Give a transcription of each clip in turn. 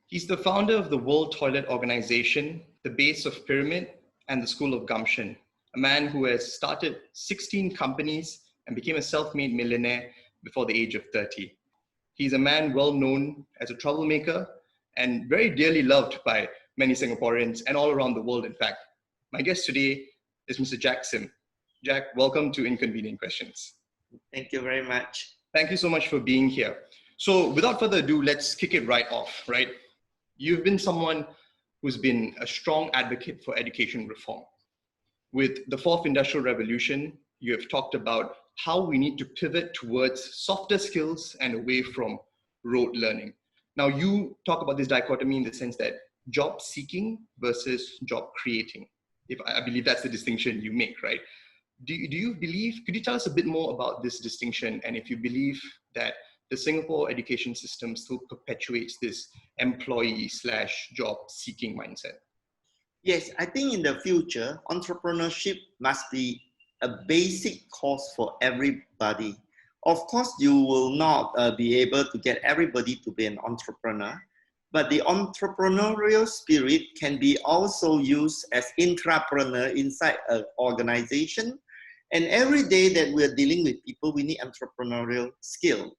He's the founder of the World Toilet Organization, the Base of Pyramid, and the School of Gumption, a man who has started 16 companies and became a self-made millionaire before the age of 30. He's a man well known as a troublemaker and very dearly loved by many Singaporeans and all around the world, in fact. My guest today is Mr. Jack Sim. Jack, welcome to Inconvenient Questions. Thank you very much. Thank you so much for being here. So without further ado, let's kick it right off, right? You've been someone who's been a strong advocate for education reform. With the fourth industrial revolution, you have talked about how we need to pivot towards softer skills and away from rote learning. Now, you talk about this dichotomy in the sense that job seeking versus job creating. I believe that's the distinction you make, right? Do you believe, could you tell us a bit more about this distinction, and if you believe that the Singapore education system still perpetuates this employee/job seeking mindset? Yes, I think in the future, entrepreneurship must be a basic course for everybody. Of course, you will not be able to get everybody to be an entrepreneur, but the entrepreneurial spirit can be also used as intrapreneur inside an organization. And every day that we're dealing with people, we need entrepreneurial skill.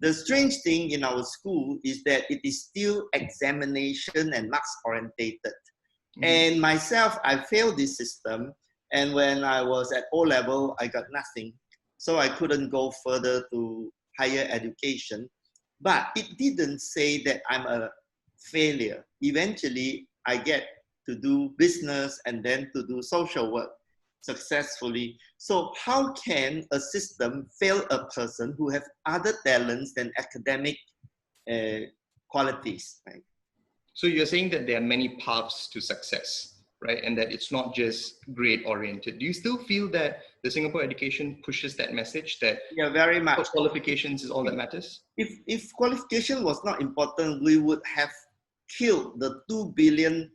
The strange thing in our school is that it is still examination and marks orientated. Mm-hmm. And myself, I failed this system. And when I was at O-level, I got nothing. So I couldn't go further to higher education. But it didn't say that I'm a failure. Eventually, I get to do business and then to do social work successfully. So how can a system fail a person who have other talents than academic qualities, right? So you're saying that there are many paths to success, right? And that it's not just grade oriented. Do you still feel that the Singapore education pushes that message that very much qualifications is all that matters? If qualification was not important, we would have killed the $2 billion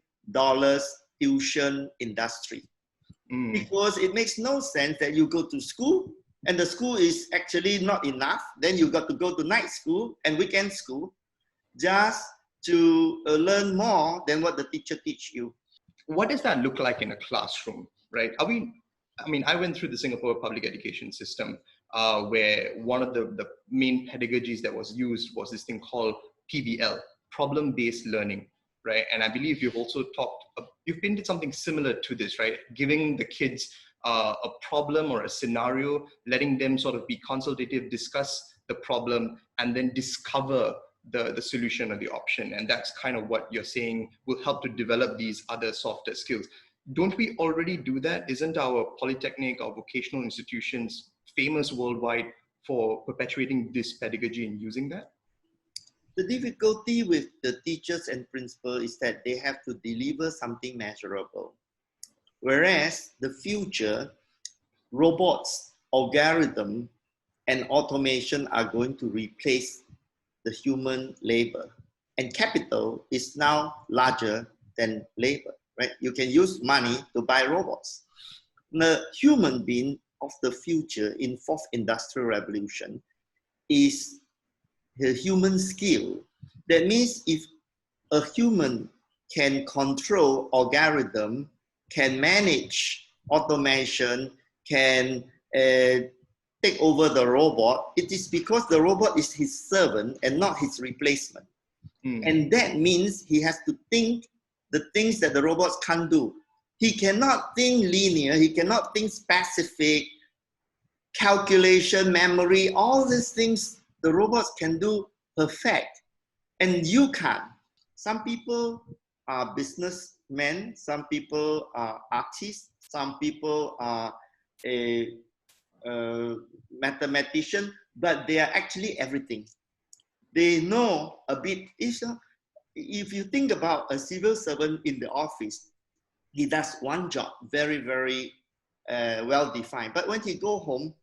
tuition industry. Because it makes no sense that you go to school and the school is actually not enough. Then you got to go to night school and weekend school just to learn more than what the teacher teach you. What does that look like in a classroom, right? I went through the Singapore public education system where one of the main pedagogies that was used was this thing called PBL, problem-based learning, right? And I believe you've also you've painted something similar to this, right? Giving the kids a problem or a scenario, letting them sort of be consultative, discuss the problem, and then discover the solution or the option. And that's kind of what you're saying will help to develop these other softer skills. Don't we already do that? Isn't our polytechnic, our vocational institutions famous worldwide for perpetuating this pedagogy and using that? The difficulty with the teachers and principals is that they have to deliver something measurable. Whereas the future, robots, algorithm, and automation are going to replace the human labor. And capital is now larger than labor, right? You can use money to buy robots. The human being of the future in fourth industrial revolution is the human skill. That means if a human can control algorithm, can manage automation, can take over the robot, it is because the robot is his servant and not his replacement. And that means he has to think the things that the robots can't do. He cannot think linear, he cannot think specific, calculation, memory, all these things the robots can do perfect, and you can't. Some people are businessmen, some people are artists, some people are a mathematician, but they are actually everything. They know a bit. If you think about a civil servant in the office, he does one job very, very well defined. But when he go home,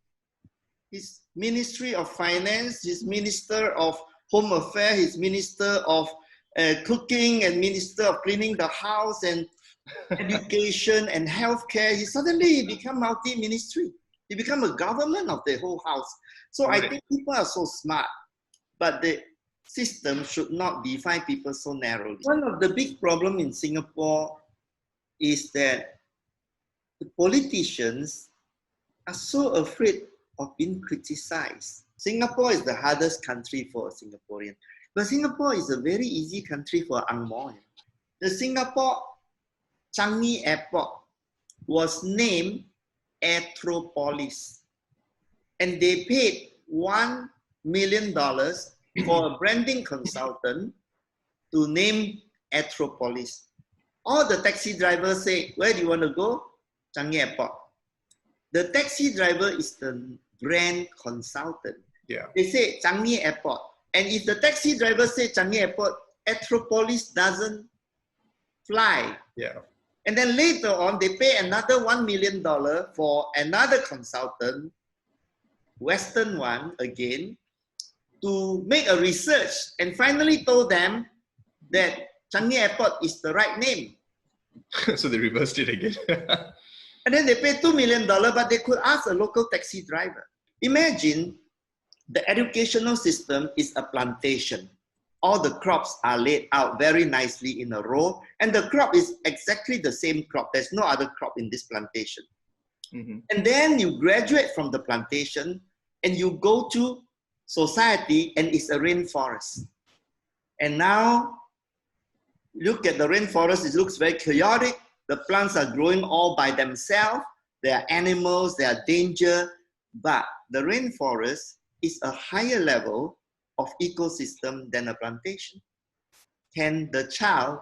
his Ministry of Finance, his Minister of Home Affairs, his Minister of Cooking, and Minister of Cleaning the House, and Education and Healthcare, he suddenly become multi-ministry. He become a government of the whole house. So I think people are so smart, but system should not define people so narrowly. One of the big problems in Singapore is that the politicians are so afraid of being criticized. Singapore is the hardest country for a Singaporean, but Singapore is a very easy country for Ang Mo. The Singapore Changi Airport was named Aerotropolis, and they paid $1 million for a branding consultant to name Aerotropolis. All the taxi drivers say, where do you want to go? Changi Airport. The taxi driver is the brand consultant. Yeah. They say Changi Airport. And if the taxi driver say Changi Airport, Aerotropolis doesn't fly. Yeah. And then later on, they pay another $1 million for another consultant, Western one again, to make a research and finally told them that Changi Airport is the right name. So they reversed it again. And then they paid $2 million, but they could ask a local taxi driver. Imagine the educational system is a plantation. All the crops are laid out very nicely in a row, and the crop is exactly the same crop. There's no other crop in this plantation. Mm-hmm. And then you graduate from the plantation and you go to society, and it's a rainforest. And now, look at the rainforest, it looks very chaotic. The plants are growing all by themselves. There are animals, there are danger, but the rainforest is a higher level of ecosystem than a plantation. Can the child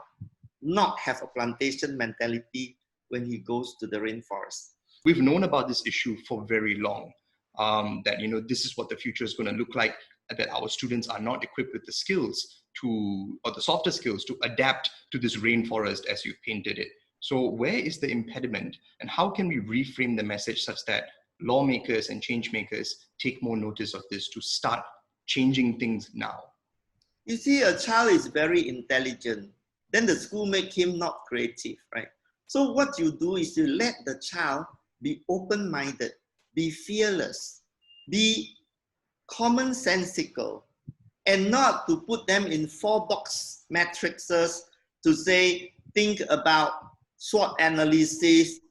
not have a plantation mentality when he goes to the rainforest? We've known about this issue for very long, that, this is what the future is going to look like, that our students are not equipped with the skills or the softer skills to adapt to this rainforest as you've painted it. So where is the impediment, and how can we reframe the message such that lawmakers and change makers take more notice of this to start changing things now? You see, a child is very intelligent. Then the school make him not creative, right? So what you do is you let the child be open-minded, be fearless, be commonsensical, and not to put them in 4-box matrices to say, think about SWOT analysis,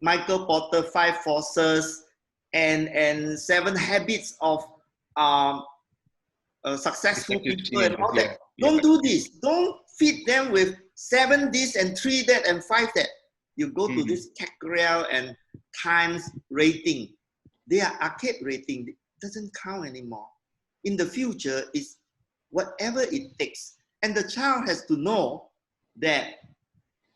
Michael Porter 5 forces, and 7 habits of successful people and all that. Don't do this. Don't feed them with 7 this and 3 that and 5 that. You go to this Cackrell and Times rating. They are arcade rating. It doesn't count anymore. In the future, it's whatever it takes. And the child has to know that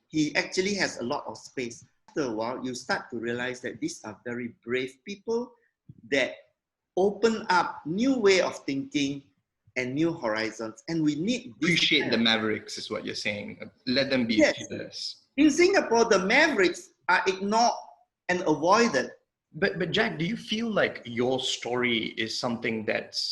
he actually has a lot of space. After a while, you start to realize that these are very brave people that open up new way of thinking and new horizons. And we need appreciate the Mavericks is what you're saying. Let them be fearless. In Singapore, the Mavericks are ignored and avoided. But Jack, do you feel like your story is something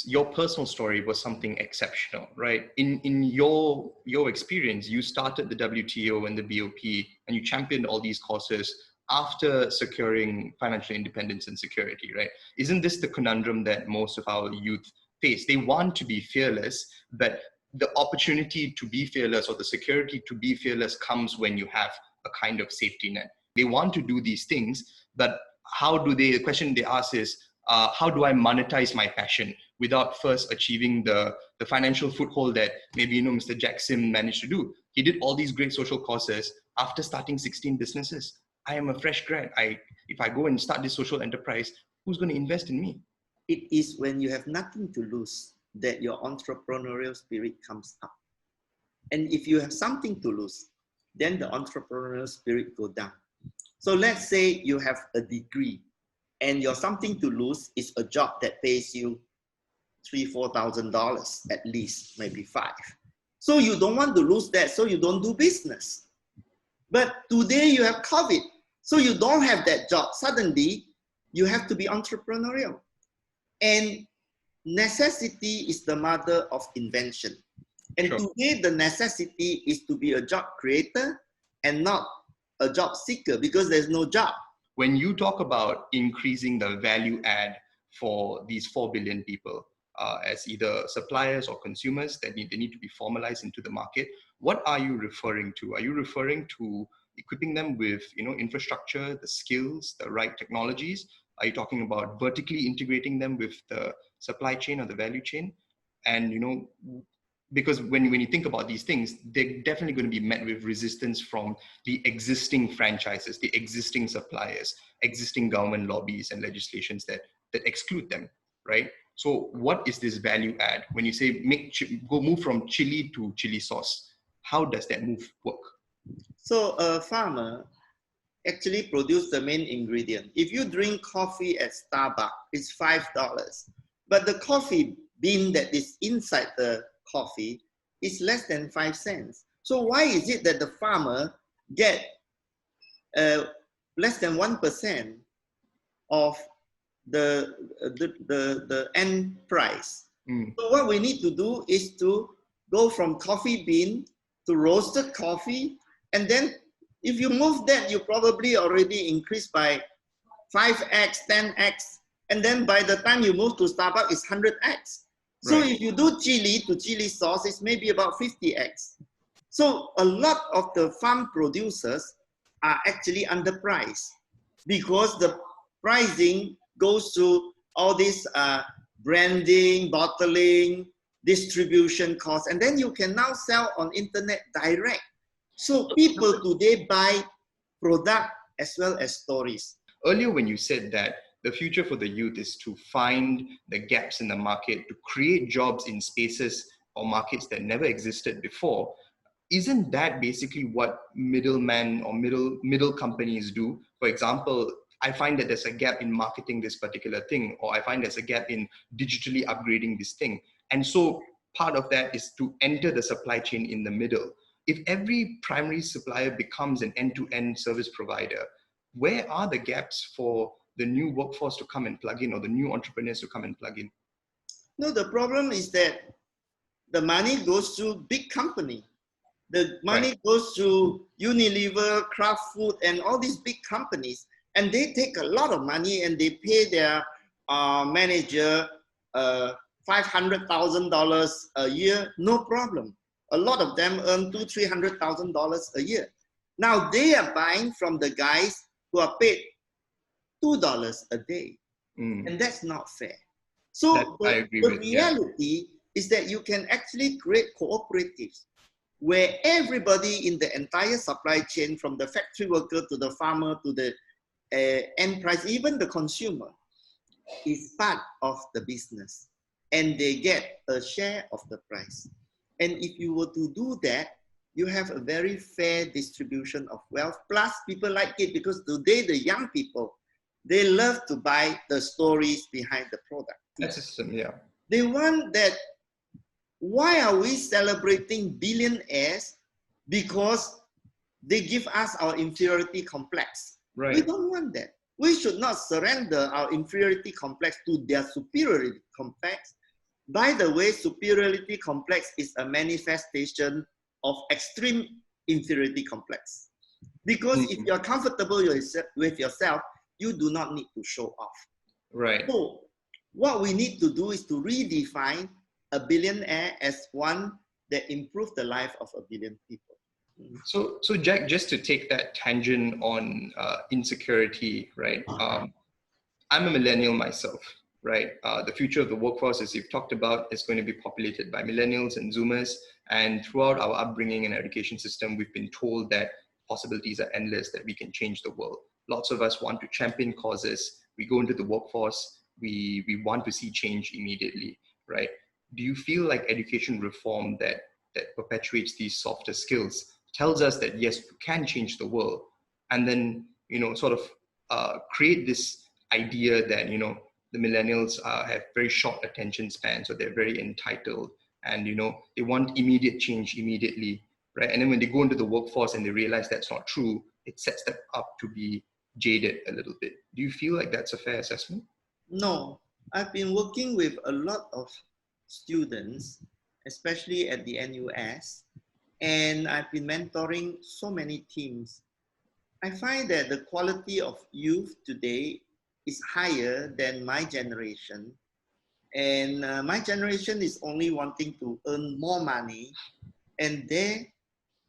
your personal story was something exceptional, right? In your experience, you started the WTO and the BOP, and you championed all these causes after securing financial independence and security, right? Isn't this the conundrum that most of our youth face? They want to be fearless, but the opportunity to be fearless or the security to be fearless comes when you have a kind of safety net. They want to do these things, but the question they ask is, how do I monetize my passion without first achieving the financial foothold that maybe, Mr. Jack Sim managed to do? He did all these great social causes after starting 16 businesses. I am a fresh grad. If I go and start this social enterprise, who's going to invest in me? It is when you have nothing to lose that your entrepreneurial spirit comes up. And if you have something to lose, then the entrepreneurial spirit go down. So let's say you have a degree and your something to lose is a job that pays you $3,000-4,000 at least, maybe 5. So you don't want to lose that, so you don't do business. But today you have COVID, so you don't have that job. Suddenly, you have to be entrepreneurial. And necessity is the mother of invention. And today, the necessity is to be a job creator and not a job seeker, because there's no job. When you talk about increasing the value add for these 4 billion people, as either suppliers or consumers that they need to be formalized into the market. What are you referring to? Are you referring to equipping them with, infrastructure, the skills, the right technologies? Are you talking about vertically integrating them with the supply chain or the value chain? And, because when you think about these things, they're definitely going to be met with resistance from the existing franchises, the existing suppliers, existing government lobbies and legislations that exclude them, right? So what is this value add? When you say move from chili to chili sauce, how does that move work? So a farmer actually produce the main ingredient. If you drink coffee at Starbucks, it's $5. But the coffee bean that is inside the coffee is less than 5 cents. So why is it that the farmer get less than 1% of the end price? So what we need to do is to go from coffee bean to roasted coffee, and then if you move that, you probably already increased by 5x, 10x, and then by the time you move to Starbucks, it's 100x. So if you do chili to chili sauce, it's maybe about 50x. So a lot of the farm producers are actually underpriced because the pricing goes to all this branding, bottling, distribution costs, and then you can now sell on internet direct. So people today buy product as well as stories. Earlier, when you said that the future for the youth is to find the gaps in the market, to create jobs in spaces or markets that never existed before, isn't that basically what middlemen or middle companies do? For example, I find that there's a gap in marketing this particular thing, or I find there's a gap in digitally upgrading this thing. And so part of that is to enter the supply chain in the middle. If every primary supplier becomes an end-to-end service provider, where are the gaps for the new workforce to come and plug in, or the new entrepreneurs to come and plug in? No, the problem is that the money goes to big company. The money goes to Unilever, Kraft Food, and all these big companies. And they take a lot of money and they pay their manager $500,000 a year, no problem. A lot of them earn $200,000-300,000 a year. Now they are buying from the guys who are paid $2 a day. And that's not fair. So the reality is that you can actually create cooperatives where everybody in the entire supply chain, from the factory worker to the farmer to the end price, even the consumer, is part of the business, and they get a share of the price. And if you were to do that, you have a very fair distribution of wealth. Plus, people like it because today the young people, they love to buy the stories behind the product. That's a system, yeah. They want that. Why are we celebrating billionaires? Because they give us our inferiority complex. Right. We don't want that. We should not surrender our inferiority complex to their superiority complex. By the way, superiority complex is a manifestation of extreme inferiority complex. Because if you're comfortable with yourself, you do not need to show off. Right. So what we need to do is to redefine a billionaire as one that improved the life of a billion people. So Jack, just to take that tangent on insecurity, right? I'm a millennial myself, right? The future of the workforce, as you've talked about, is going to be populated by millennials and Zoomers. And throughout our upbringing and education system, we've been told that possibilities are endless, that we can change the world. Lots of us want to champion causes. We go into the workforce, we want to see change immediately, right? Do you feel like education reform that perpetuates these softer skills tells us that yes, we can change the world, and then sort of create this idea that the millennials have very short attention spans, so they're very entitled, and they want immediate change immediately, right? And then when they go into the workforce and they realize that's not true, it sets them up to be jaded a little bit. Do you feel like that's a fair assessment? No, I've been working with a lot of students, especially at the NUSS, and I've been mentoring so many teams. I find that the quality of youth today is higher than my generation, And my generation is only wanting to earn more money. And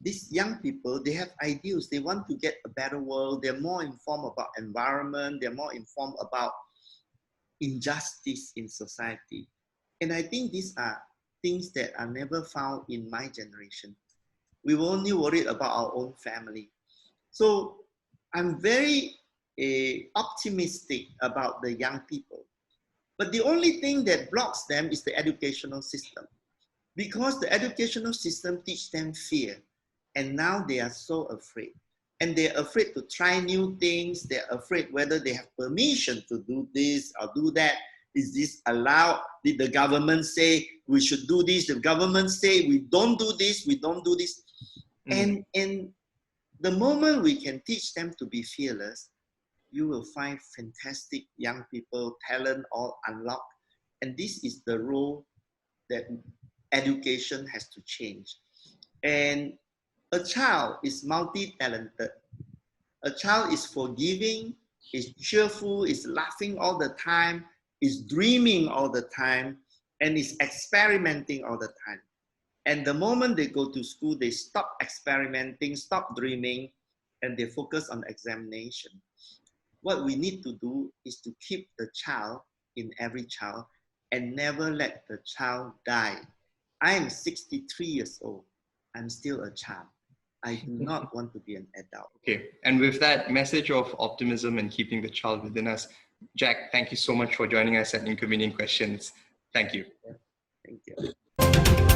these young people, they have ideals. They want to get a better world. They're more informed about environment. They're more informed about injustice in society. And I think these are things that are never found in my generation. We were only worried about our own family. So I'm very optimistic about the young people. But the only thing that blocks them is the educational system. Because the educational system teaches them fear. And now they are so afraid. And they're afraid to try new things. They're afraid whether they have permission to do this or do that. Is this allowed? Did the government say we should do this? The government say we don't do this, we don't do this. And the moment we can teach them to be fearless, you will find fantastic young people, talent all unlocked. And this is the role that education has to change. And a child is multi-talented. A child is forgiving, is cheerful, is laughing all the time, is dreaming all the time, and is experimenting all the time. And the moment they go to school, they stop experimenting, stop dreaming, and they focus on examination. What we need to do is to keep the child in every child and never let the child die. I am 63 years old. I'm still a child. I do not want to be an adult. Okay, and with that message of optimism and keeping the child within us, Jack, thank you so much for joining us at Inconvenient Questions. Thank you. Thank you.